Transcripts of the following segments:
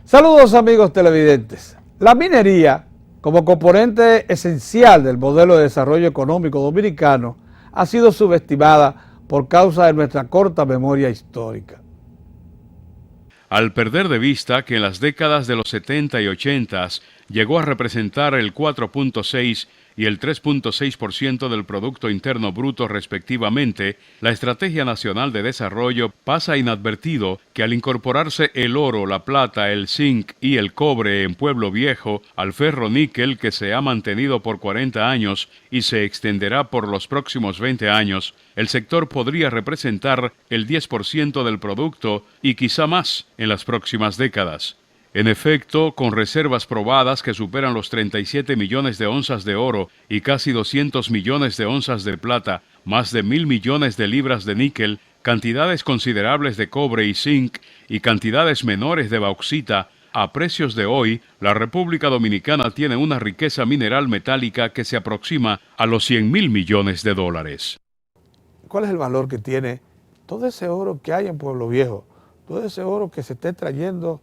Saludos amigos televidentes. La minería, como componente esencial del modelo de desarrollo económico dominicano, ha sido subestimada por causa de nuestra corta memoria histórica. Al perder de vista que en las décadas de los 70 y 80 llegó a representar el 4.6 y el 3.6% del Producto Interno Bruto respectivamente, la Estrategia Nacional de Desarrollo pasa inadvertido que al incorporarse el oro, la plata, el zinc y el cobre en Pueblo Viejo al ferro-níquel que se ha mantenido por 40 años y se extenderá por los próximos 20 años, el sector podría representar el 10% del producto y quizá más en las próximas décadas. En efecto, con reservas probadas que superan los 37 millones de onzas de oro y casi 200 millones de onzas de plata, más de 1.000 millones de libras de níquel, cantidades considerables de cobre y zinc y cantidades menores de bauxita, a precios de hoy, la República Dominicana tiene una riqueza mineral metálica que se aproxima a los 100.000 millones de dólares. ¿Cuál es el valor que tiene todo ese oro que hay en Pueblo Viejo? Todo ese oro que se está extrayendo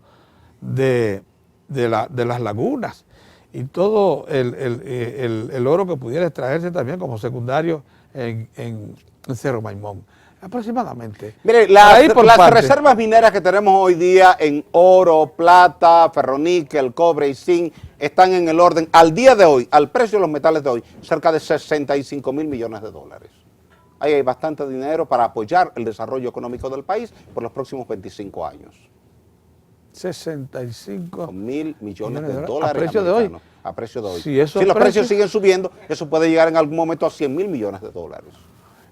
de las lagunas y todo el oro que pudiera extraerse también como secundario en Cerro Maimón. Aproximadamente. Mire, las reservas mineras que tenemos hoy día en oro, plata, ferroníquel, cobre y zinc están en el orden, al día de hoy, al precio de los metales de hoy, cerca de 65.000 millones de dólares. Ahí hay bastante dinero para apoyar el desarrollo económico del país por los próximos 25 años. 65.000 millones de dólares. ¿A precio de hoy? A precio de hoy. Si los precios siguen subiendo, eso puede llegar en algún momento a 100.000 millones de dólares.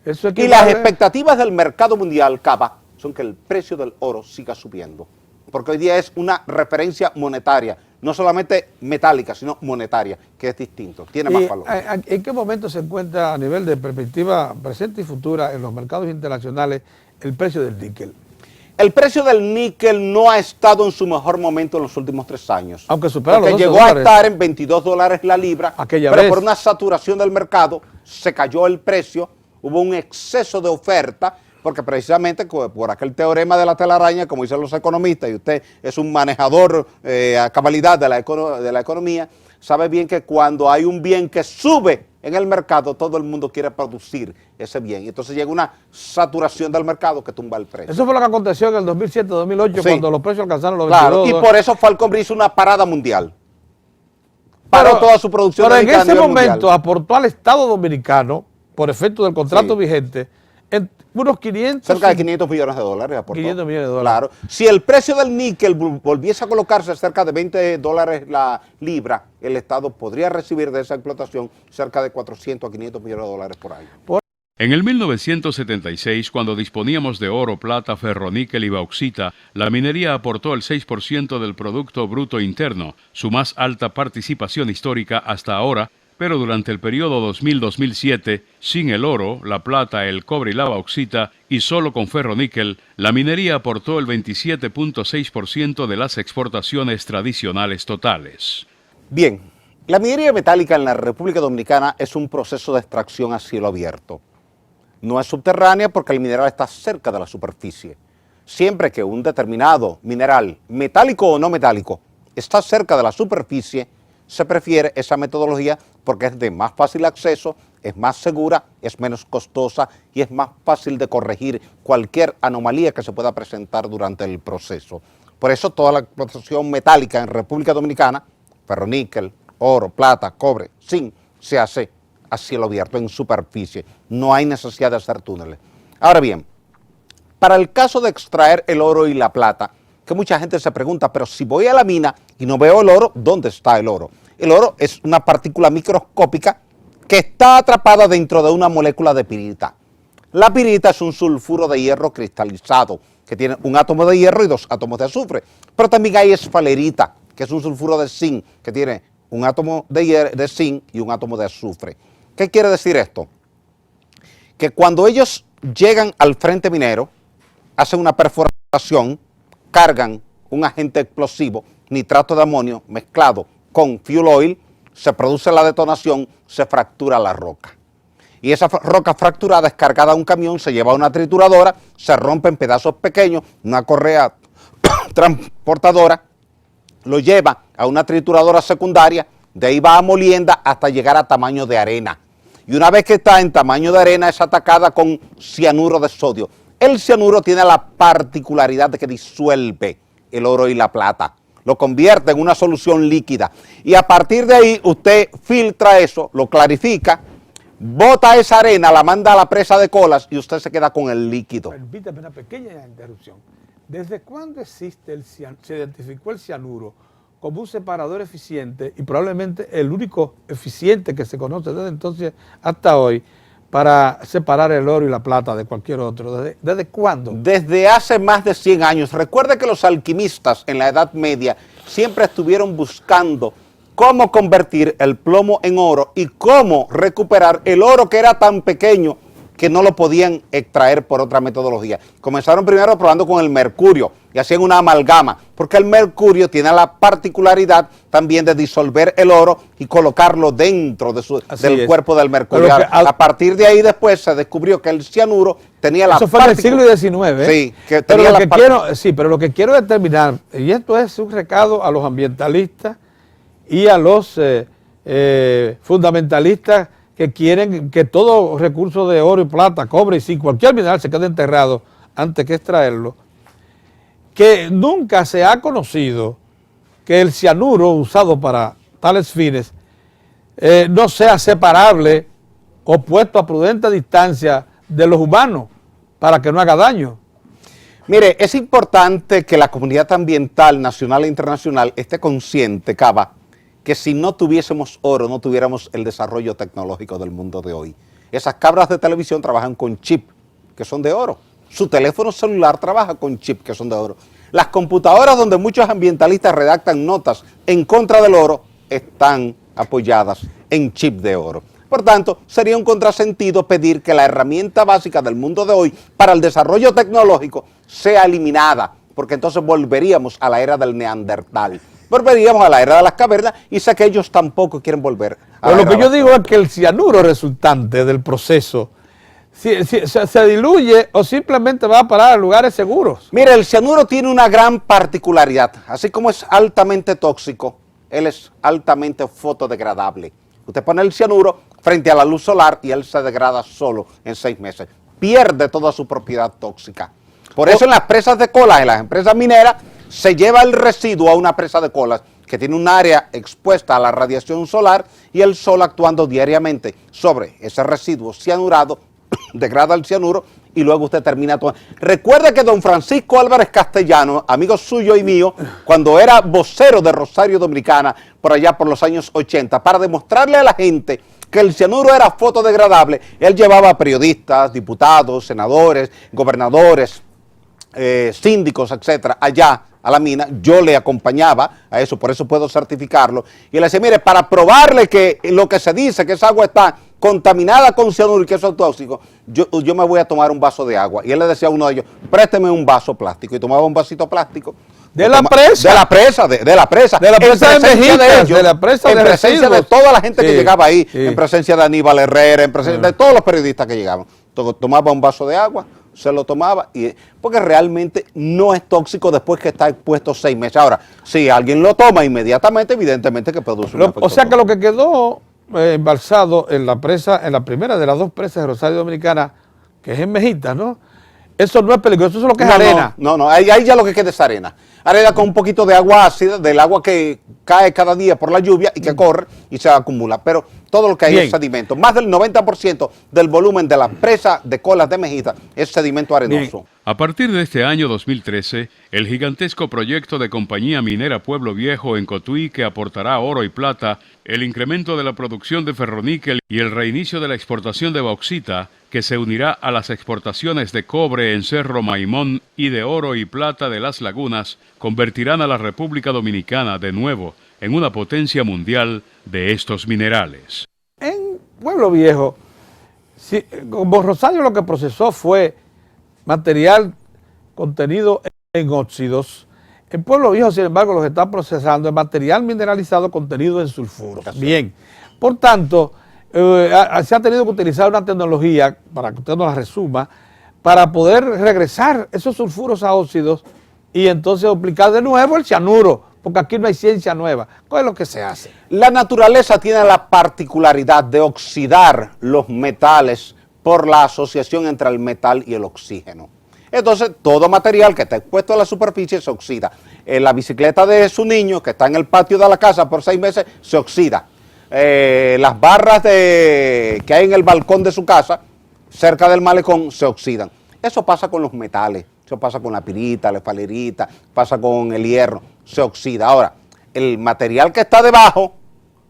Eso y las expectativas del mercado mundial, Cava, son que el precio del oro siga subiendo. Porque hoy día es una referencia monetaria, no solamente metálica, sino monetaria, que es distinto, tiene más valor. ¿En qué momento se encuentra a nivel de perspectiva presente y futura en los mercados internacionales el precio del níquel? El precio del níquel no ha estado en su mejor momento en los últimos 3 años. Aunque supera los $12. Llegó a estar en $22 la libra, pero por una saturación del mercado se cayó el precio, hubo un exceso de oferta, porque precisamente por aquel teorema de la telaraña, como dicen los economistas, y usted es un manejador a cabalidad de la economía, sabe bien que cuando hay un bien que sube en el mercado, todo el mundo quiere producir ese bien. Y entonces llega una saturación del mercado que tumba el precio. Eso fue lo que aconteció en el 2007-2008, sí, cuando los precios alcanzaron los 22. Claro, y por eso Falcon hizo una parada mundial. Paró toda su producción. Pero en ese momento aportó al Estado Dominicano, por efecto del contrato vigente, en unos 500... Cerca de 500 millones de dólares aportó. 500 millones de dólares. Claro. Si el precio del níquel volviese a colocarse cerca de $20 la libra, el Estado podría recibir de esa explotación cerca de 400 a 500 millones de dólares por año. En el 1976, cuando disponíamos de oro, plata, ferroníquel y bauxita, la minería aportó el 6% del Producto Bruto Interno, su más alta participación histórica hasta ahora, pero durante el periodo 2000-2007, sin el oro, la plata, el cobre y la bauxita, y solo con ferroníquel, la minería aportó el 27.6% de las exportaciones tradicionales totales. Bien, la minería metálica en la República Dominicana es un proceso de extracción a cielo abierto. No es subterránea porque el mineral está cerca de la superficie. Siempre que un determinado mineral, metálico o no metálico, está cerca de la superficie, se prefiere esa metodología porque es de más fácil acceso, es más segura, es menos costosa y es más fácil de corregir cualquier anomalía que se pueda presentar durante el proceso. Por eso toda la explotación metálica en República Dominicana, ferroníquel, oro, plata, cobre, zinc, se hace a cielo abierto, en superficie. No hay necesidad de hacer túneles. Ahora bien, para el caso de extraer el oro y la plata, que mucha gente se pregunta, pero si voy a la mina y no veo el oro, ¿dónde está el oro? El oro es una partícula microscópica que está atrapada dentro de una molécula de pirita. La pirita es un sulfuro de hierro cristalizado, que tiene un átomo de hierro y 2 átomos de azufre. Pero también hay esfalerita, que es un sulfuro de zinc, que tiene un átomo de zinc y un átomo de azufre. ¿Qué quiere decir esto? Que cuando ellos llegan al frente minero, hacen una perforación, cargan un agente explosivo, nitrato de amonio, mezclado con fuel oil, se produce la detonación, se fractura la roca. Y esa roca fracturada es cargada a un camión, se lleva a una trituradora, se rompe en pedazos pequeños, una correa transportadora, lo lleva a una trituradora secundaria, de ahí va a molienda hasta llegar a tamaño de arena. Y una vez que está en tamaño de arena es atacada con cianuro de sodio. El cianuro tiene la particularidad de que disuelve el oro y la plata, lo convierte en una solución líquida. Y a partir de ahí usted filtra eso, lo clarifica, bota esa arena, la manda a la presa de colas y usted se queda con el líquido. Permítame una pequeña interrupción. ¿Desde cuándo existe se identificó el cianuro como un separador eficiente y probablemente el único eficiente que se conoce desde entonces hasta hoy para separar el oro y la plata de cualquier otro? ¿Desde cuándo? Desde hace más de 100 años. Recuerde que los alquimistas en la Edad Media siempre estuvieron buscando cómo convertir el plomo en oro y cómo recuperar el oro que era tan pequeño que no lo podían extraer por otra metodología. Comenzaron primero probando con el mercurio y hacían una amalgama, porque el mercurio tiene la particularidad también de disolver el oro y colocarlo dentro del cuerpo del mercurio. A partir de ahí después se descubrió que el cianuro tenía la particularidad. Eso fue en el siglo XIX. Sí, que tenía pero lo que quiero determinar, y esto es un recado a los ambientalistas y a los fundamentalistas que quieren que todo recurso de oro y plata, cobre y zinc, cualquier mineral se quede enterrado antes que extraerlo, que nunca se ha conocido que el cianuro usado para tales fines no sea separable o puesto a prudente distancia de los humanos para que no haga daño. Mire, es importante que la comunidad ambiental nacional e internacional esté consciente, Cava, que si no tuviésemos oro, no tuviéramos el desarrollo tecnológico del mundo de hoy. Esas cabras de televisión trabajan con chip, que son de oro. Su teléfono celular trabaja con chip, que son de oro. Las computadoras donde muchos ambientalistas redactan notas en contra del oro, están apoyadas en chip de oro. Por tanto, sería un contrasentido pedir que la herramienta básica del mundo de hoy para el desarrollo tecnológico sea eliminada, porque entonces volveríamos a la era del Neandertal. Volveríamos a la era de las cavernas y sé que ellos tampoco quieren volver a Pero lo que yo digo es que el cianuro resultante del proceso se diluye o simplemente va a parar a lugares seguros. Mire, el cianuro tiene una gran particularidad. Así como es altamente tóxico, él es altamente fotodegradable. Usted pone el cianuro frente a la luz solar y él se degrada solo en 6 meses. Pierde toda su propiedad tóxica. Por eso en las presas de colas, en las empresas mineras, se lleva el residuo a una presa de colas que tiene un área expuesta a la radiación solar y el sol actuando diariamente sobre ese residuo cianurado degrada el cianuro y luego usted termina todo. Recuerde que don Francisco Álvarez Castellano, amigo suyo y mío, cuando era vocero de Rosario Dominicana por allá por los años 80, para demostrarle a la gente que el cianuro era fotodegradable, él llevaba a periodistas, diputados, senadores, gobernadores, síndicos, etcétera, allá a la mina. Yo le acompañaba a eso, por eso puedo certificarlo, y le decía, mire, para probarle que lo que se dice, que esa agua está contaminada con cianuro y que eso es tóxico, yo me voy a tomar un vaso de agua. Y él le decía a uno de ellos, présteme un vaso plástico, y tomaba un vasito plástico. De la presa. De la presa. De la presa de Mejitas, de la presa en presencia de toda la gente que llegaba ahí, sí. En presencia de Aníbal Herrera, en presencia de todos los periodistas que llegaban. Tomaba un vaso de agua, se lo tomaba, porque realmente no es tóxico después que está expuesto 6 meses. Ahora, si alguien lo toma inmediatamente, evidentemente que produce un efecto. O sea que lo que quedó embalsado en la presa, en la primera de las 2 presas de Rosario Dominicana, que es en Mejitas, ¿no? Eso no es peligroso, eso es lo que es arena. No, ahí ya lo que queda es arena. Arena con un poquito de agua ácida, del agua que cae cada día por la lluvia y que corre y se acumula. Pero todo lo que hay es sedimento. Más del 90% del volumen de la presa de colas de Mejitas es sedimento arenoso. Bien. A partir de este año 2013, el gigantesco proyecto de Compañía Minera Pueblo Viejo en Cotuí, que aportará oro y plata, el incremento de la producción de ferroníquel y el reinicio de la exportación de bauxita, que se unirá a las exportaciones de cobre en Cerro Maimón y de oro y plata de las lagunas, convertirán a la República Dominicana de nuevo en una potencia mundial de estos minerales. En Pueblo Viejo, como Rosario lo que procesó fue material contenido en óxidos, en Pueblo Viejo, sin embargo, lo que está procesando es material mineralizado contenido en sulfuros. Bien, por tanto, se ha tenido que utilizar una tecnología, para que usted nos la resuma, para poder regresar esos sulfuros a óxidos y entonces aplicar de nuevo el cianuro porque aquí no hay ciencia nueva. ¿Cuál es lo que se hace? La naturaleza tiene la particularidad de oxidar los metales por la asociación entre el metal y el oxígeno. Entonces, todo material que está expuesto a la superficie se oxida. La bicicleta de su niño, que está en el patio de la casa por 6 meses, se oxida. Las barras que hay en el balcón de su casa, cerca del malecón, se oxidan. Eso pasa con los metales, eso pasa con la pirita, la esfalerita, pasa con el hierro, se oxida. Ahora, el material que está debajo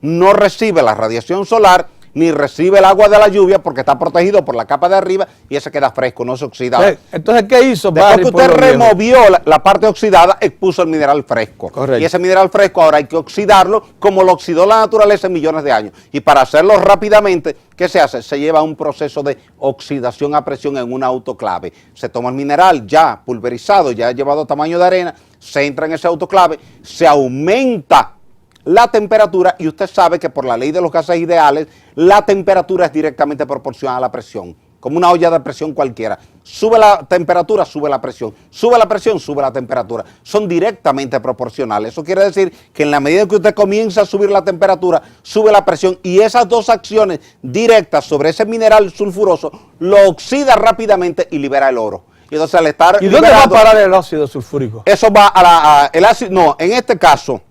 no recibe la radiación solar ni recibe el agua de la lluvia porque está protegido por la capa de arriba y ese queda fresco, no se oxida. Entonces, ¿qué hizo Después Barry, que usted Pueblo Viejo? removió la parte oxidada, expuso el mineral fresco. Correcto. Y ese mineral fresco ahora hay que oxidarlo como lo oxidó la naturaleza en millones de años. Y para hacerlo rápidamente, ¿qué se hace? Se lleva un proceso de oxidación a presión en una autoclave. Se toma el mineral ya pulverizado, ya llevado a tamaño de arena, se entra en ese autoclave, se aumenta la temperatura y usted sabe que por la ley de los gases ideales, la temperatura es directamente proporcional a la presión, como una olla de presión cualquiera. Sube la temperatura, sube la presión, sube la presión, sube la temperatura. Son directamente proporcionales. Eso quiere decir que en la medida que usted comienza a subir la temperatura, sube la presión y esas dos acciones directas sobre ese mineral sulfuroso lo oxida rápidamente y libera el oro. Y entonces al estar ¿Y dónde va a parar el óxido sulfúrico? Eso va a el ácido, no, en este caso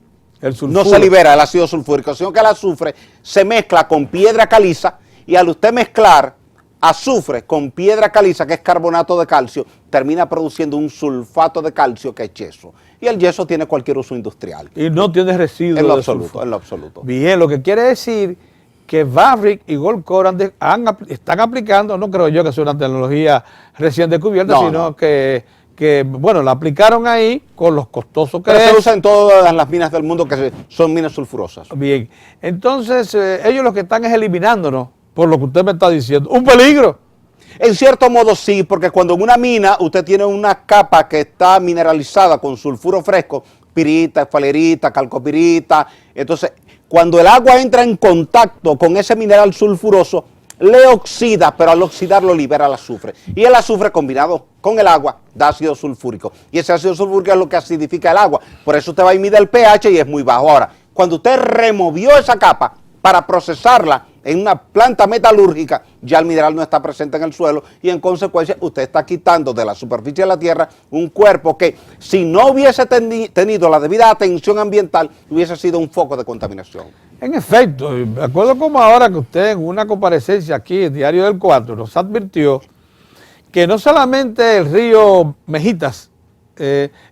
no se libera el ácido sulfúrico, sino que el azufre se mezcla con piedra caliza y al usted mezclar azufre con piedra caliza, que es carbonato de calcio, termina produciendo un sulfato de calcio que es yeso. Y el yeso tiene cualquier uso industrial. Y no tiene residuos En lo de absoluto, sulfato. en lo absoluto. Bien, lo que quiere decir que Barrick y Goldcorp están aplicando, no creo yo que sea una tecnología recién descubierta, No, sino no. que, bueno, la aplicaron ahí con los costosos que Pero se es. usa en todas las minas del mundo que son minas sulfurosas. Bien, entonces ellos lo que están es eliminándonos, por lo que usted me está diciendo, un peligro. En cierto modo sí, porque cuando en una mina usted tiene una capa que está mineralizada con sulfuro fresco, pirita, esfalerita, calcopirita, entonces cuando el agua entra en contacto con ese mineral sulfuroso, le oxida, pero al oxidarlo libera el azufre. Y el azufre combinado con el agua da ácido sulfúrico. Y ese ácido sulfúrico es lo que acidifica el agua. Por eso usted va y mide el pH y es muy bajo. Ahora, cuando usted removió esa capa para procesarla en una planta metalúrgica, ya el mineral no está presente en el suelo y en consecuencia usted está quitando de la superficie de la tierra un cuerpo que si no hubiese tenido la debida atención ambiental hubiese sido un foco de contaminación. En efecto, me acuerdo como ahora que usted en una comparecencia aquí en Diario del 4 nos advirtió que no solamente el río Mejitas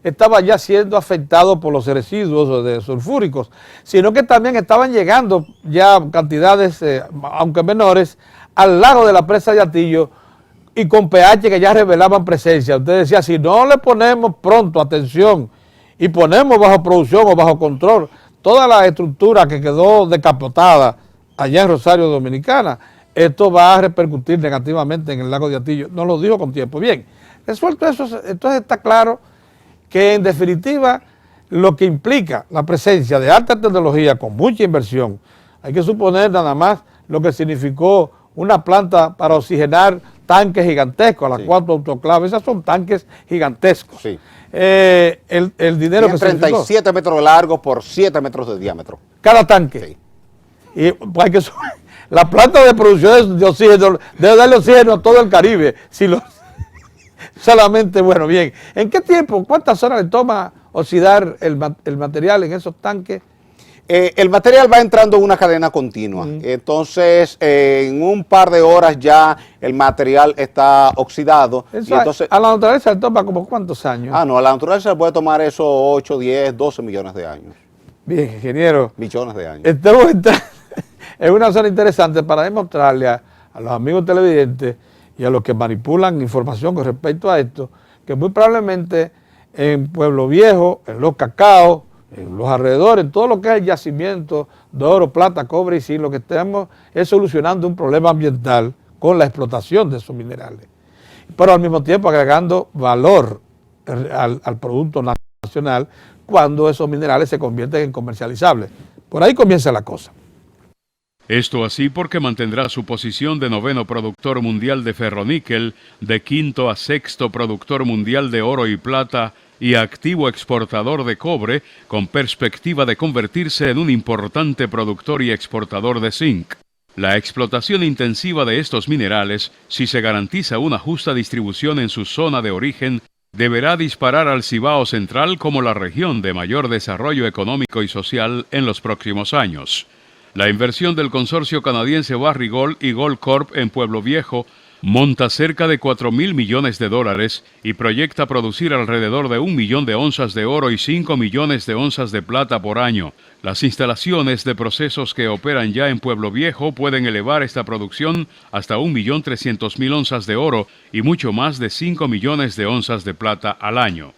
estaba ya siendo afectado por los residuos de sulfúricos, sino que también estaban llegando ya cantidades, aunque menores, al lago de la presa de Atillo y con pH que ya revelaban presencia. Usted decía, si no le ponemos pronto atención y ponemos bajo producción o bajo control toda la estructura que quedó decapotada allá en Rosario Dominicana, esto va a repercutir negativamente en el lago de Atillo. Nos lo dijo con tiempo. Bien, resuelto eso, entonces está claro que en definitiva lo que implica la presencia de alta tecnología con mucha inversión, hay que suponer nada más lo que significó una planta para oxigenar tanques gigantescos, a las 4 autoclaves, esas son tanques gigantescos. Sí. El dinero que Tienen significó 37 metros de largo por 7 metros de diámetro. cada tanque. Sí. Y pues, hay que la planta de producción de oxígeno debe darle oxígeno a todo el Caribe. Si lo, solamente, bueno, bien. ¿En qué tiempo, cuántas horas le toma oxidar el material en esos tanques? El material va entrando en una cadena continua. Entonces, en un par de horas ya el material está oxidado. Eso Y entonces, a la naturaleza le toma como cuántos años. no, a la naturaleza se puede tomar eso 8, 10, 12 millones de años. Bien, ingeniero. Millones de años. Estamos entrando en una zona interesante para demostrarle a los amigos televidentes y a los que manipulan información con respecto a esto, que muy probablemente en Pueblo Viejo, en Los Cacaos, en los alrededores, en todo lo que es el yacimiento de oro, plata, cobre y zinc, lo que estamos es solucionando un problema ambiental con la explotación de esos minerales, pero al mismo tiempo agregando valor al producto nacional cuando esos minerales se convierten en comercializables. Por ahí comienza la cosa. Esto así porque mantendrá su posición de 9º productor mundial de ferroníquel, de 5º a 6º productor mundial de oro y plata y activo exportador de cobre, con perspectiva de convertirse en un importante productor y exportador de zinc. La explotación intensiva de estos minerales, si se garantiza una justa distribución en su zona de origen, deberá disparar al Cibao Central como la región de mayor desarrollo económico y social en los próximos años. La inversión del consorcio canadiense Barrick Gold y Goldcorp en Pueblo Viejo monta cerca de 4.000 millones de dólares y proyecta producir alrededor de 1 millón de onzas de oro y 5 millones de onzas de plata por año. Las instalaciones de procesos que operan ya en Pueblo Viejo pueden elevar esta producción hasta 1.300.000 onzas de oro y mucho más de 5 millones de onzas de plata al año.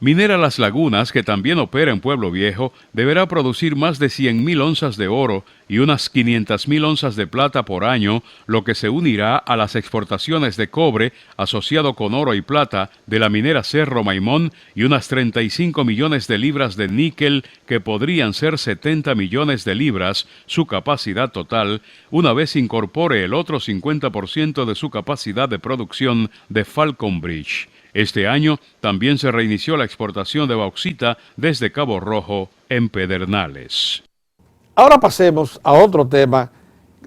Minera Las Lagunas, que también opera en Pueblo Viejo, deberá producir más de 100.000 onzas de oro y unas 500.000 onzas de plata por año, lo que se unirá a las exportaciones de cobre asociado con oro y plata de la minera Cerro Maimón y unas 35 millones de libras de níquel, que podrían ser 70 millones de libras, su capacidad total, una vez incorpore el otro 50% de su capacidad de producción de Falconbridge. Este año también se reinició la exportación de bauxita desde Cabo Rojo en Pedernales. Ahora pasemos a otro tema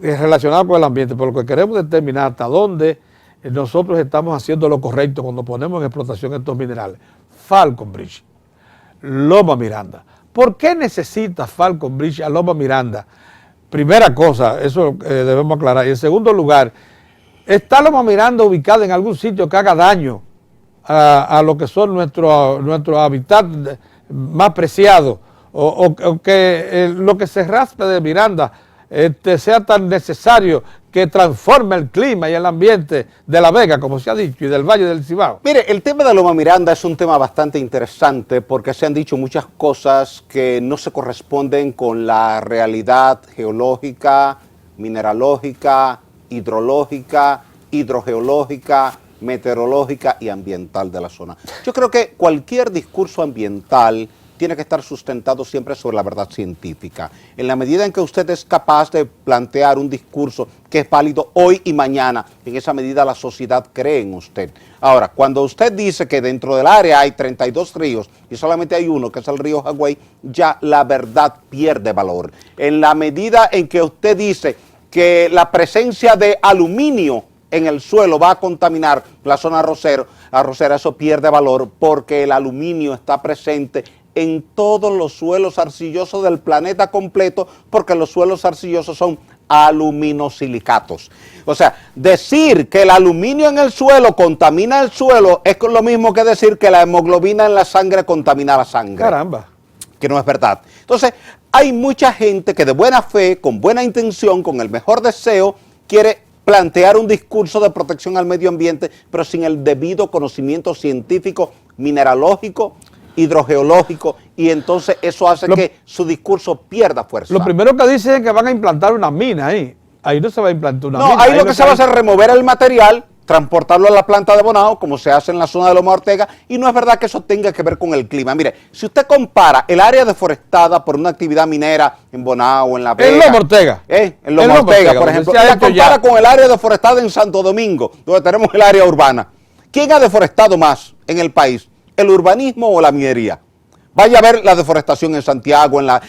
relacionado con el ambiente, por lo que queremos determinar hasta dónde nosotros estamos haciendo lo correcto cuando ponemos en explotación estos minerales. Falconbridge, Loma Miranda. ¿Por qué necesita Falconbridge a Loma Miranda? Primera cosa, eso debemos aclarar. Y en segundo lugar, ¿está Loma Miranda ubicada en algún sitio que haga daño a lo que son nuestro hábitat más preciado, o que lo que se raspe de Miranda sea tan necesario que transforme el clima y el ambiente de La Vega, como se ha dicho, y del Valle del Cibao? Mire, el tema de Loma Miranda es un tema bastante interesante porque se han dicho muchas cosas que no se corresponden con la realidad geológica, mineralógica, hidrológica, hidrogeológica, meteorológica y ambiental de la zona. Yo creo que cualquier discurso ambiental tiene que estar sustentado siempre sobre la verdad científica. En la medida en que usted es capaz de plantear un discurso que es válido hoy y mañana, en esa medida la sociedad cree en usted. Ahora, cuando usted dice que dentro del área hay 32 ríos y solamente hay uno, que es el río Jagüey, ya la verdad pierde valor. En la medida en que usted dice que la presencia de aluminio en el suelo va a contaminar la zona arrocera, eso pierde valor porque el aluminio está presente en todos los suelos arcillosos del planeta completo, porque los suelos arcillosos son aluminosilicatos. O sea, decir que el aluminio en el suelo contamina el suelo es lo mismo que decir que la hemoglobina en la sangre contamina la sangre. Caramba. Que no es verdad. Entonces, hay mucha gente que de buena fe, con buena intención, con el mejor deseo, quiere plantear un discurso de protección al medio ambiente, pero sin el debido conocimiento científico, mineralógico, hidrogeológico, y entonces eso hace que su discurso pierda fuerza. Lo primero que dicen es que van a implantar una mina ahí. Ahí no se va a implantar una mina. No, ahí lo que se va a hacer es remover el material, transportarlo a la planta de Bonao, como se hace en la zona de Loma Ortega, y no es verdad que eso tenga que ver con el clima. Mire, si usted compara el área deforestada por una actividad minera en Bonao, en La Vega, en Loma Ortega, en Loma Ortega, por ejemplo, y la compara con el área deforestada en Santo Domingo, donde tenemos el área urbana, ¿quién ha deforestado más en el país? ¿El urbanismo o la minería? Vaya a ver la deforestación en Santiago, la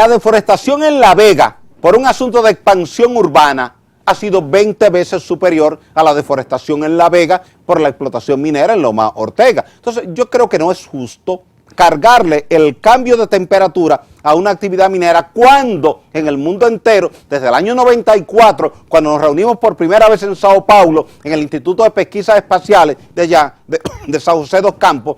deforestación en La Vega, por un asunto de expansión urbana, ha sido 20 veces superior a la deforestación en La Vega por la explotación minera en Loma Ortega. Entonces, yo creo que no es justo cargarle el cambio de temperatura a una actividad minera cuando en el mundo entero, desde el año 94, cuando nos reunimos por primera vez en Sao Paulo, en el Instituto de Pesquisas Espaciales de allá, de San José dos Campos,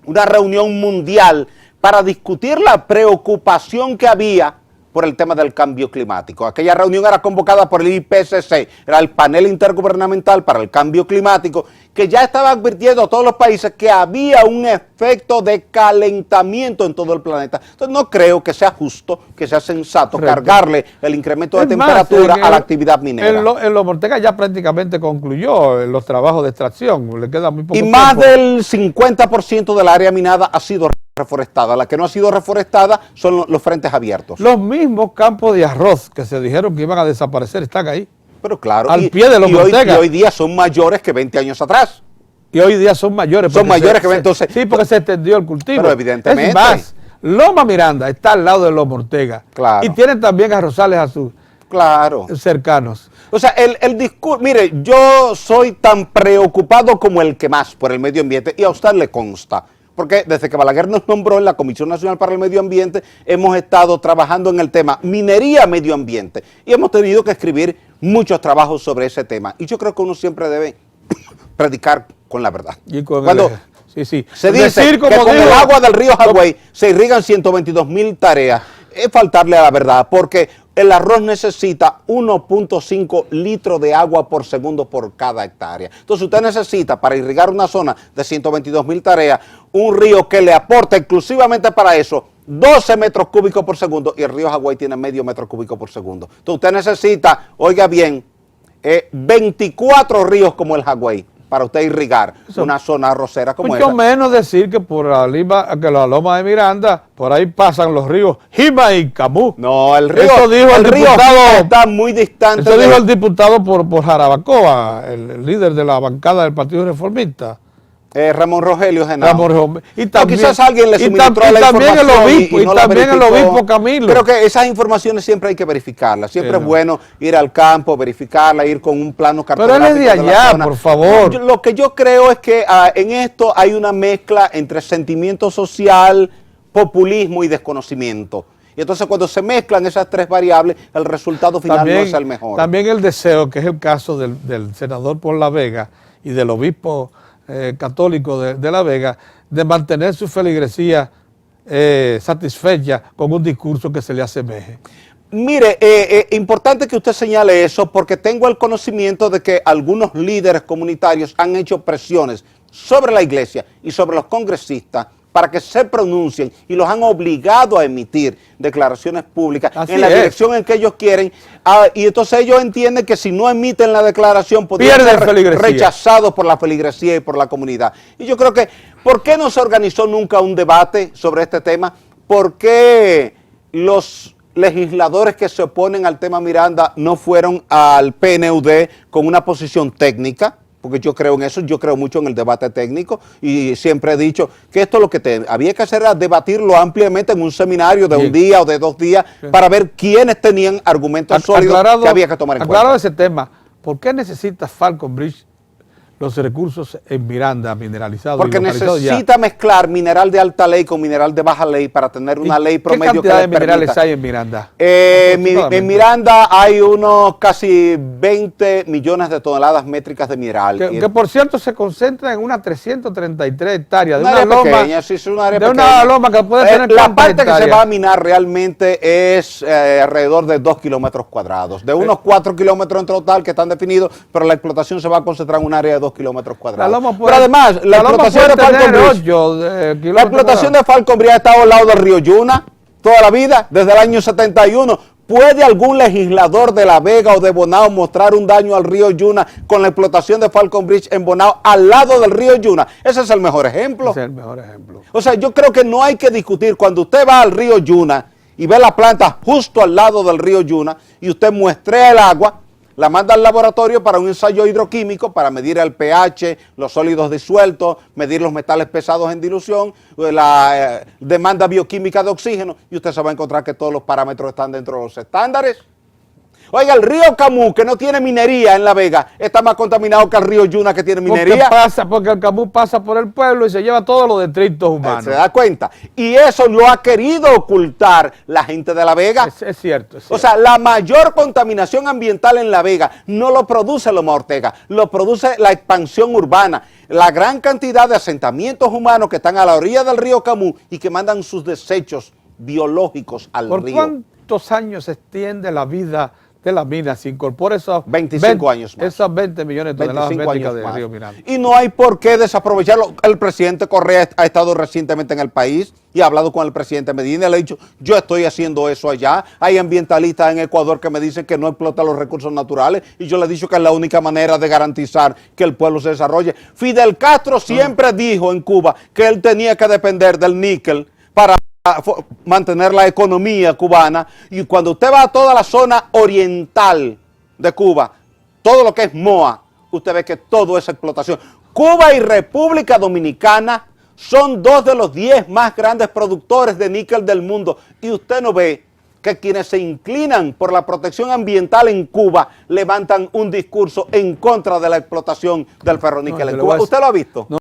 una reunión mundial para discutir la preocupación que había por el tema del cambio climático. Aquella reunión era convocada por el IPCC, era el panel intergubernamental para el cambio climático, que ya estaba advirtiendo a todos los países que había un efecto de calentamiento en todo el planeta. Entonces no creo que sea justo, que sea sensato cargarle el incremento de temperatura a la actividad minera. En Loma Ortega ya prácticamente concluyó los trabajos de extracción, le queda muy poco tiempo. Y más del 50% del área minada ha sido reforestada. La que no ha sido reforestada son los frentes abiertos. Los mismos campos de arroz que se dijeron que iban a desaparecer están ahí. Pero claro, al pie de Loma Ortega. Y hoy día son mayores que 20 años atrás. Y hoy día son mayores. Son mayores que ven, entonces. Sí, porque se extendió el cultivo. Pero evidentemente. Es más, Loma Miranda está al lado de Loma Ortega. Claro. Y tienen también a Rosales Azul. Claro. Cercanos. O sea, el discurso, mire, yo soy tan preocupado como el que más por el medio ambiente, y a usted le consta, porque desde que Balaguer nos nombró en la Comisión Nacional para el Medio Ambiente, hemos estado trabajando en el tema minería, medio ambiente, y hemos tenido que escribir muchos trabajos sobre ese tema, y yo creo que uno siempre debe predicar con la verdad. Y con Cuando sí, sí. se dice que con el agua del río Jagüey se irrigan 122,000 tareas, es faltarle a la verdad, porque el arroz necesita 1.5 litros de agua por segundo por cada hectárea. Entonces usted necesita para irrigar una zona de 122,000 tareas, un río que le aporta exclusivamente para eso 12 metros cúbicos por segundo, y el río Jagüey tiene medio metro cúbico por segundo. Entonces usted necesita, oiga bien, 24 ríos como el Jagüey para usted irrigar una zona arrocera como esa. Mucho menos decir que por la Loma de Miranda, por ahí pasan los ríos Jima y Camú. No, el río, Eso dijo el río diputado, está muy distante. eso dijo el diputado por Jarabacoa, el líder de la bancada del Partido Reformista. Ramón Rogelio Genao. Y también, quizás alguien le suministró la también el información obispo, y no la también el verificó. obispo Camilo. Creo que esas informaciones siempre hay que verificarlas. Siempre es bueno ir al campo, verificarla, ir con un plano cartográfico. Pero él es de allá, por favor. Lo que yo creo es que en esto hay una mezcla entre sentimiento social, populismo y desconocimiento. Y entonces cuando se mezclan esas tres variables, el resultado final también, no es el mejor. También el deseo, que es el caso del senador por La Vega y del obispo católico de La Vega, de mantener su feligresía satisfecha con un discurso que se le asemeje. Mire, importante que usted señale eso, porque tengo el conocimiento de que algunos líderes comunitarios han hecho presiones sobre la iglesia y sobre los congresistas para que se pronuncien, y los han obligado a emitir declaraciones públicas en la dirección en que ellos quieren, y entonces ellos entienden que si no emiten la declaración podrían ser rechazados por la feligresía y por la comunidad. Y yo creo que, ¿por qué no se organizó nunca un debate sobre este tema? ¿Por qué los legisladores que se oponen al tema Miranda no fueron al PNUD con una posición técnica? Porque yo creo en eso, yo creo mucho en el debate técnico, y siempre he dicho que esto lo que había que hacer era debatirlo ampliamente en un seminario de un día o de 2 días para ver quiénes tenían argumentos sólidos que había que tomar en cuenta. Aclarado ese tema, ¿por qué necesita Falcon Bridge los recursos en Miranda mineralizados? Porque necesita mezclar mineral de alta ley con mineral de baja ley para tener una ley promedio que le permita. ¿Qué cantidad de minerales hay en Miranda? En Miranda hay unos casi 20 millones de toneladas métricas de mineral. Que por cierto se concentra en unas 333 hectáreas de una loma pequeña, sí, es una área de pequeña. Una loma que puede tener la parte hectáreas que se va a minar realmente es alrededor de 2 kilómetros cuadrados, de unos 4 kilómetros en total que están definidos, pero la explotación se va a concentrar en un área de 2 kilómetros cuadrados. Pero además, la explotación de Falcon Bridge, la explotación de Falcon Bridge ha estado al lado del río Yuna toda la vida, desde el año 71. ¿Puede algún legislador de La Vega o de Bonao mostrar un daño al río Yuna con la explotación de Falcon Bridge en Bonao al lado del río Yuna? Ese es el mejor ejemplo. Ese es el mejor ejemplo. O sea, yo creo que no hay que discutir. Cuando usted va al río Yuna y ve la planta justo al lado del río Yuna y usted muestrea el agua, la manda al laboratorio para un ensayo hidroquímico para medir el pH, los sólidos disueltos, medir los metales pesados en dilución, la demanda bioquímica de oxígeno, y usted se va a encontrar que todos los parámetros están dentro de los estándares. Oiga, el río Camú, que no tiene minería en La Vega, está más contaminado que el río Yuna, que tiene minería. Porque el Camú pasa por el pueblo y se lleva todos los detritos humanos. ¿Se da cuenta? Y eso lo ha querido ocultar la gente de La Vega. Es cierto. O sea, la mayor contaminación ambiental en La Vega no lo produce Loma Ortega, lo produce la expansión urbana, la gran cantidad de asentamientos humanos que están a la orilla del río Camú y que mandan sus desechos biológicos al río. ¿Por cuántos años se extiende la vida de la mina se incorpora esos 25 años más. Esas 20 millones de toneladas métricas del río Miranda? Y no hay por qué desaprovecharlo. El presidente Correa ha estado recientemente en el país y ha hablado con el presidente Medina y le ha dicho, yo estoy haciendo eso allá. Hay ambientalistas en Ecuador que me dicen que no explota los recursos naturales y yo le he dicho que es la única manera de garantizar que el pueblo se desarrolle. Fidel Castro siempre dijo en Cuba que él tenía que depender del níquel para mantener la economía cubana, y cuando usted va a toda la zona oriental de Cuba, todo lo que es Moa, usted ve que todo es explotación. Cuba y República Dominicana son dos de los 10 más grandes productores de níquel del mundo. Y usted no ve que quienes se inclinan por la protección ambiental en Cuba levantan un discurso en contra de la explotación del ferroníquel en Cuba. ¿Usted lo ha visto? No.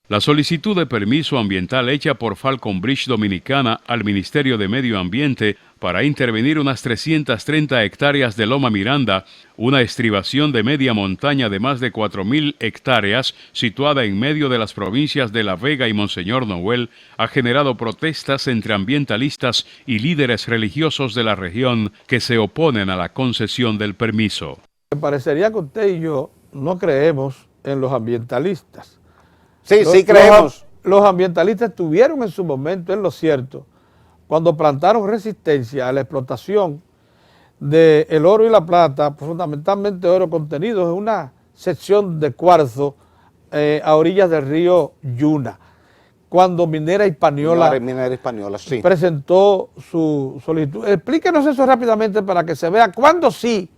La solicitud de permiso ambiental hecha por Falcon Bridge Dominicana al Ministerio de Medio Ambiente para intervenir unas 330 hectáreas de Loma Miranda, una estribación de media montaña de más de 4.000 hectáreas situada en medio de las provincias de La Vega y Monseñor Noel, ha generado protestas entre ambientalistas y líderes religiosos de la región que se oponen a la concesión del permiso. Me parecería que usted y yo no creemos en los ambientalistas. Sí, sí creemos. Los ambientalistas estuvieron en su momento en lo cierto cuando plantaron resistencia a la explotación del oro y la plata, fundamentalmente oro contenido en una sección de cuarzo a orillas del río Yuna, cuando Minera Hispaniola, sí, presentó su solicitud. Explíquenos eso rápidamente para que se vea cuándo sí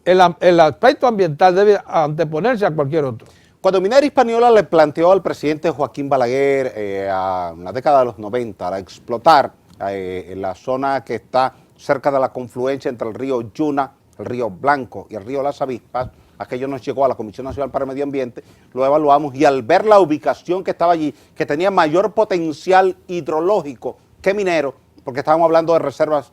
el aspecto ambiental debe anteponerse a cualquier otro. Cuando Minera Hispaniola le planteó al presidente Joaquín Balaguer en la década de los 90 a explotar en la zona que está cerca de la confluencia entre el río Yuna, el río Blanco y el río Las Avispas, aquello nos llegó a la Comisión Nacional para el Medio Ambiente, lo evaluamos y al ver la ubicación que estaba allí, que tenía mayor potencial hidrológico que minero, porque estábamos hablando de reservas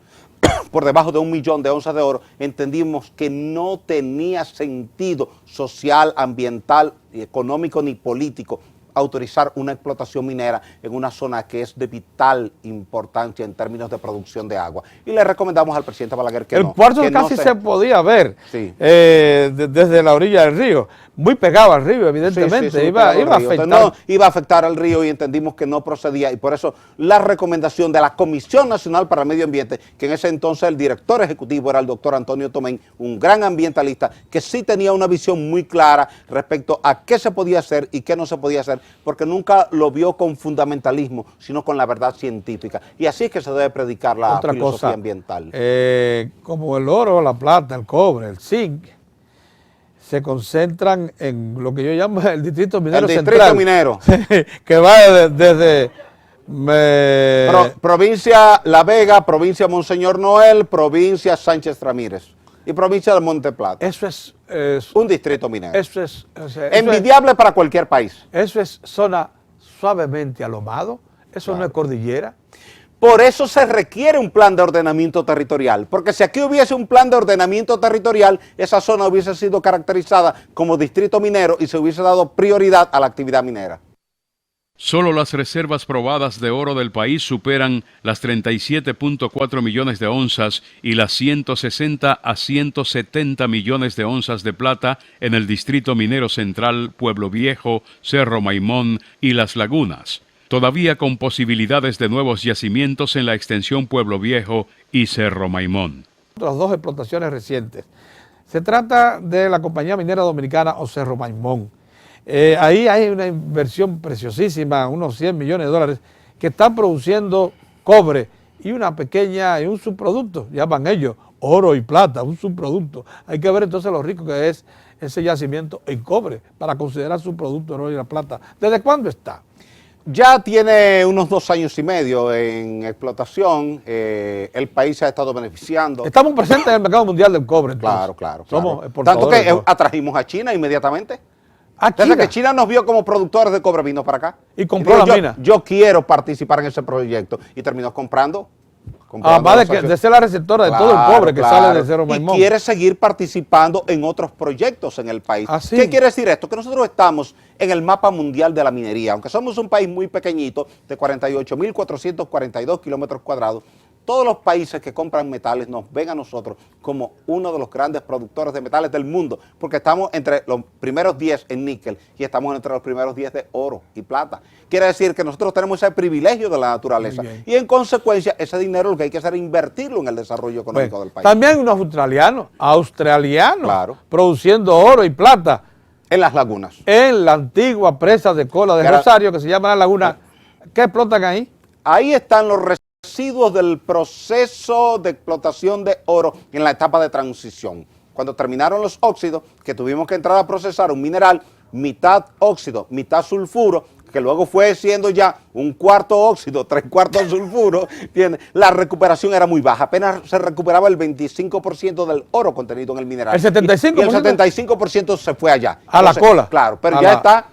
por debajo de 1 millón de onzas de oro, entendimos que no tenía sentido social, ambiental, económico ni político autorizar una explotación minera en una zona que es de vital importancia en términos de producción de agua. Y le recomendamos al presidente Balaguer que el cuarzo casi se podía ver desde la orilla del río, muy pegado al río, evidentemente, sí, iba a afectar. Entonces, no, iba a afectar al río y entendimos que no procedía, y por eso la recomendación de la Comisión Nacional para el Medio Ambiente, que en ese entonces el director ejecutivo era el doctor Antonio Tomén, un gran ambientalista que sí tenía una visión muy clara respecto a qué se podía hacer y qué no se podía hacer, porque nunca lo vio con fundamentalismo, sino con la verdad científica. Y así es que se debe predicar la filosofía ambiental. Como el oro, la plata, el cobre, el zinc, se concentran en lo que yo llamo el distrito minero central. El distrito minero. Que va desde provincia La Vega, provincia Monseñor Noel, provincia Sánchez Ramírez y provincia del Monte Plata. Eso es un distrito minero. Eso es envidiable para cualquier país. Eso es zona suavemente alomado, eso claro. No es cordillera. Por eso se requiere un plan de ordenamiento territorial, porque si aquí hubiese un plan de ordenamiento territorial, esa zona hubiese sido caracterizada como distrito minero y se hubiese dado prioridad a la actividad minera. Solo las reservas probadas de oro del país superan las 37.4 millones de onzas y las 160 a 170 millones de onzas de plata en el distrito minero central, Pueblo Viejo, Cerro Maimón y Las Lagunas, todavía con posibilidades de nuevos yacimientos en la extensión Pueblo Viejo y Cerro Maimón. Las dos explotaciones recientes. Se trata de la compañía minera dominicana o Cerro Maimón. Ahí hay una inversión preciosísima, unos 100 millones de dólares, que están produciendo cobre y un subproducto, llaman ellos oro y plata, un subproducto. Hay que ver entonces lo rico que es ese yacimiento en cobre para considerar subproducto el oro y la plata. ¿Desde cuándo está? Ya tiene unos 2 años y medio en explotación, el país se ha estado beneficiando. Estamos presentes en el mercado mundial del cobre. Entonces. Claro. Somos exportadores. Tanto que atrajimos a China inmediatamente. Desde que China nos vio como productores de cobre, vino para acá. Y compró la mina. Yo quiero participar en ese proyecto. Y terminó comprando. Además de ser la receptora de todo el cobre que sale de Cerro Maimón. Y quiere seguir participando en otros proyectos en el país. ¿Así? ¿Qué quiere decir esto? Que nosotros estamos en el mapa mundial de la minería. Aunque somos un país muy pequeñito, de 48.442 kilómetros cuadrados, todos los países que compran metales nos ven a nosotros como uno de los grandes productores de metales del mundo, porque estamos entre los primeros 10 en níquel y estamos entre los primeros 10 de oro y plata. Quiere decir que nosotros tenemos ese privilegio de la naturaleza y en consecuencia ese dinero lo que hay que hacer es invertirlo en el desarrollo económico del país. También hay unos australianos produciendo oro y plata. En las lagunas. En la antigua presa de cola de Rosario que se llama La Laguna. ¿Qué explotan ahí? Ahí están los residuos del proceso de explotación de oro en la etapa de transición. Cuando terminaron los óxidos, que tuvimos que entrar a procesar un mineral mitad óxido, mitad sulfuro, que luego fue siendo ya un cuarto óxido, 3/4 sulfuro, ¿entiendes? La recuperación era muy baja, apenas se recuperaba el 25% del oro contenido en el mineral. ¿El 75%? Y el 75% se fue allá. A la cola. Claro, pero ya está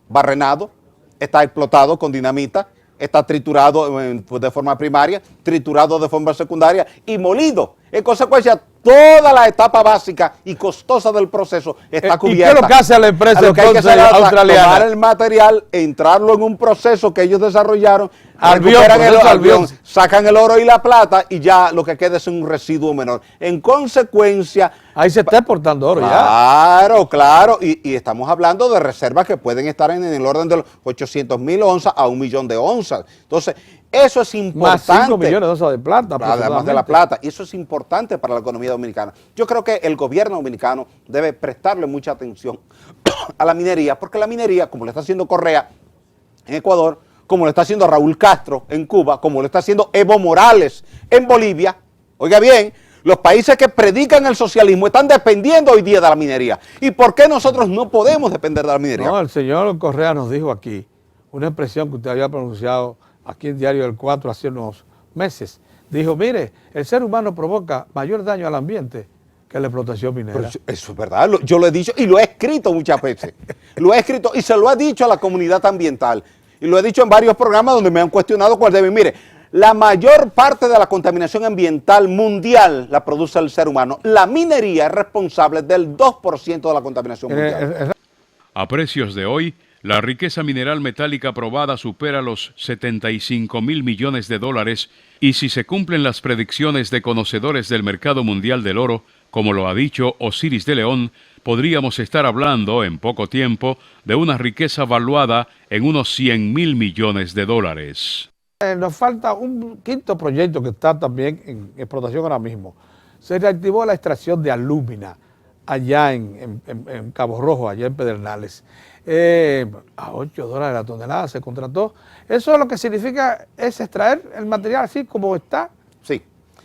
barrenado, está explotado con dinamita, está triturado de forma primaria, triturado de forma secundaria y molido. En consecuencia, toda la etapa básica y costosa del proceso está cubierta. ¿Y qué es lo que hace la empresa lo que hay que hacer es australiana? tomar el material, entrarlo en un proceso que ellos desarrollaron, Albión, recuperan el oro, Albión. sacan el oro y la plata y ya lo que queda es un residuo menor. En consecuencia... Ahí se está exportando oro Claro, claro, y estamos hablando de reservas que pueden estar en el orden de los 800,000 onzas a 1,000,000 de onzas. Entonces, eso es importante. Más 5 millones de onzas de plata. Además de la plata. Y eso es importante para la economía dominicana. Yo creo que el gobierno dominicano debe prestarle mucha atención a la minería, porque la minería, como lo está haciendo Correa en Ecuador, como lo está haciendo Raúl Castro en Cuba, como lo está haciendo Evo Morales en Bolivia, oiga bien, los países que predican el socialismo están dependiendo hoy día de la minería. ¿Y por qué nosotros no podemos depender de la minería? No, el señor Correa nos dijo aquí una expresión que usted había pronunciado aquí en Diario del 4 hace unos meses. Dijo, mire, el ser humano provoca mayor daño al ambiente que la explotación minera. Pero eso es verdad, yo lo he dicho y lo he escrito muchas veces. Lo he escrito y se lo he dicho a la comunidad ambiental. Y lo he dicho en varios programas donde me han cuestionado cuál debe. Mire, la mayor parte de la contaminación ambiental mundial la produce el ser humano. La minería es responsable del 2% de la contaminación mundial. A precios de hoy, la riqueza mineral metálica probada supera los 75,000 millones de dólares y si se cumplen las predicciones de conocedores del mercado mundial del oro, como lo ha dicho Osiris de León, podríamos estar hablando en poco tiempo de una riqueza valuada en unos 100,000 millones de dólares. Nos falta un quinto proyecto que está también en explotación ahora mismo. Se reactivó la extracción de alúmina allá en Cabo Rojo, allá en Pedernales. A $8 la tonelada se contrató. Eso lo que significa es extraer el material así como está. Sí.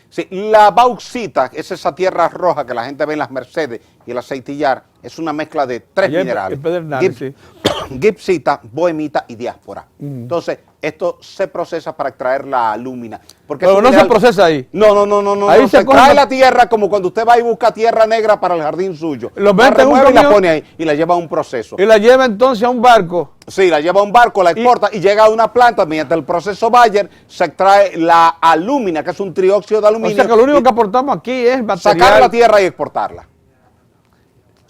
Sí, la bauxita, es esa tierra roja que la gente ve en las Mercedes y el aceitillar, es una mezcla de tres minerales. En Pedernales, sí. Gipsita, bohemita y diáspora. Entonces, esto se procesa para extraer la alúmina. Pero no se procesa ahí. No. Ahí se extrae la tierra como cuando usted va y busca tierra negra para el jardín suyo. Lo mete en un camión y la camión pone ahí y la lleva a un proceso. Y la lleva entonces a un barco. Sí, la lleva a un barco, la exporta y llega a una planta mediante el proceso Bayer, se extrae la alúmina, que es un trióxido de aluminio. O sea que lo único que aportamos aquí es material. Sacar la tierra y exportarla.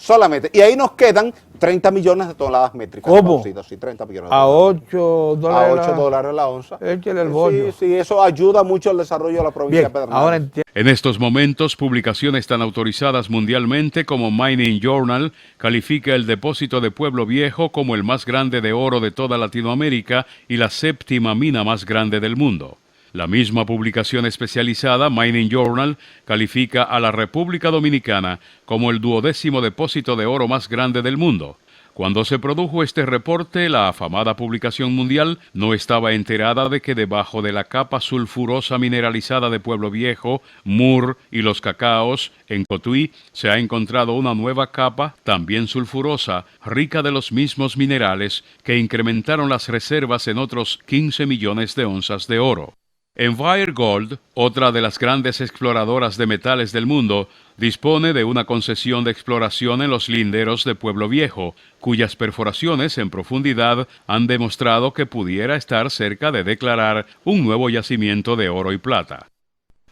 Solamente. Y ahí nos quedan 30 millones de toneladas métricas. ¿Cómo? Sí, 30 millones de A toneladas. $8. A $8 la onza. Échale el bollo. Sí, eso ayuda mucho al desarrollo de la provincia Bien, de Pedernales. ahora entiendo. En estos momentos, publicaciones tan autorizadas mundialmente como Mining Journal califica el depósito de Pueblo Viejo como el más grande de oro de toda Latinoamérica y la séptima mina más grande del mundo. La misma publicación especializada, Mining Journal, califica a la República Dominicana como el 12º depósito de oro más grande del mundo. Cuando se produjo este reporte, la afamada publicación mundial no estaba enterada de que debajo de la capa sulfurosa mineralizada de Pueblo Viejo, Mur y Los Cacaos, en Cotuí, se ha encontrado una nueva capa, también sulfurosa, rica de los mismos minerales que incrementaron las reservas en otros 15 millones de onzas de oro. Envire Gold, otra de las grandes exploradoras de metales del mundo, dispone de una concesión de exploración en los linderos de Pueblo Viejo, cuyas perforaciones en profundidad han demostrado que pudiera estar cerca de declarar un nuevo yacimiento de oro y plata.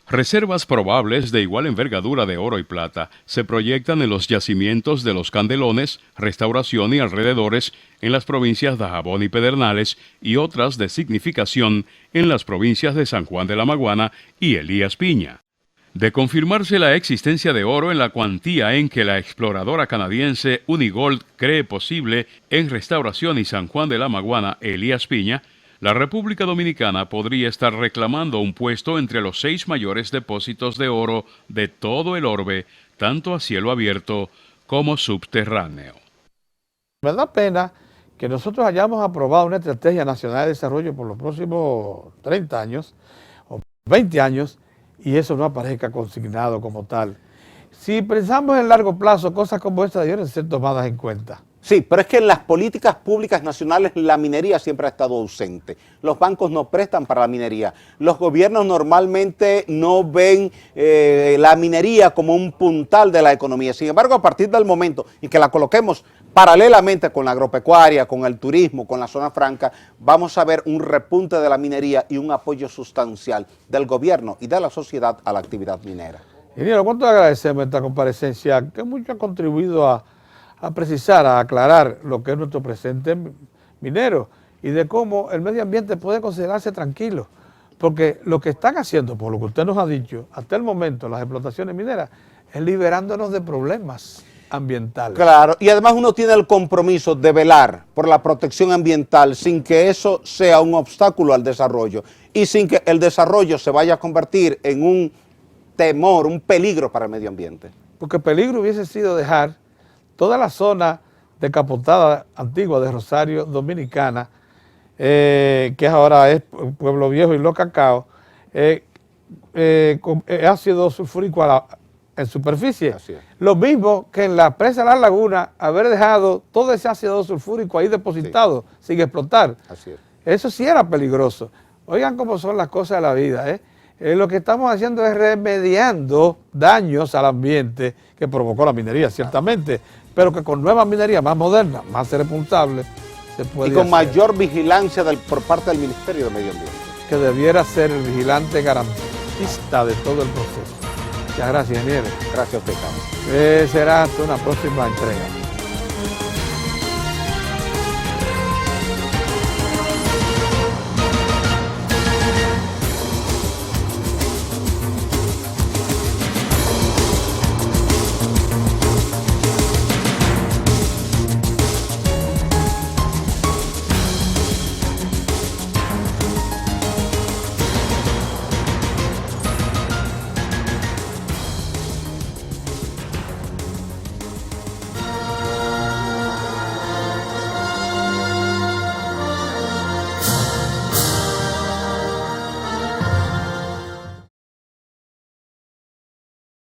Reservas probables de igual envergadura de oro y plata se proyectan en los yacimientos de Los Candelones, Restauración y alrededores en las provincias de Dajabón y Pedernales y otras de significación en las provincias de San Juan de la Maguana y Elías Piña. De confirmarse la existencia de oro en la cuantía en que la exploradora canadiense Unigold cree posible en Restauración y San Juan de la Maguana, Elías Piña, la República Dominicana podría estar reclamando un puesto entre los 6 mayores depósitos de oro de todo el orbe, tanto a cielo abierto como subterráneo. Me da pena que nosotros hayamos aprobado una estrategia nacional de desarrollo por los próximos 30 años o 20 años y eso no aparezca consignado como tal. Si pensamos en largo plazo, cosas como estas deben ser tomadas en cuenta. Sí, pero es que en las políticas públicas nacionales la minería siempre ha estado ausente. Los bancos no prestan para la minería. Los gobiernos normalmente no ven la minería como un puntal de la economía. Sin embargo, a partir del momento en que la coloquemos paralelamente con la agropecuaria, con el turismo, con la zona franca, vamos a ver un repunte de la minería y un apoyo sustancial del gobierno y de la sociedad a la actividad minera. Ingeniero, ¿cuánto agradecemos esta comparecencia que mucho ha contribuido a precisar, a aclarar lo que es nuestro presente minero y de cómo el medio ambiente puede considerarse tranquilo? Porque lo que están haciendo, por lo que usted nos ha dicho, hasta el momento las explotaciones mineras, es liberándonos de problemas ambientales. Claro, y además uno tiene el compromiso de velar por la protección ambiental sin que eso sea un obstáculo al desarrollo y sin que el desarrollo se vaya a convertir en un temor, un peligro para el medio ambiente. Porque peligro hubiese sido dejar toda la zona decapotada antigua de Rosario Dominicana, que ahora es Pueblo Viejo y Los Cacaos, con ácido sulfúrico en superficie. Así es. Lo mismo que en la presa de la laguna, haber dejado todo ese ácido sulfúrico ahí depositado, sí, sin explotar. Así es. Eso sí era peligroso. Oigan cómo son las cosas de la vida, ¿eh? Lo que estamos haciendo es remediando daños al ambiente que provocó la minería, ciertamente, pero que con nuevas minerías más modernas, más responsables, se puede Y con hacer. mayor vigilancia por parte del Ministerio de Medio Ambiente. Que debiera ser el vigilante garantista de todo el proceso. Muchas gracias, ingeniero. Gracias a usted, Carlos. Será hasta una próxima entrega.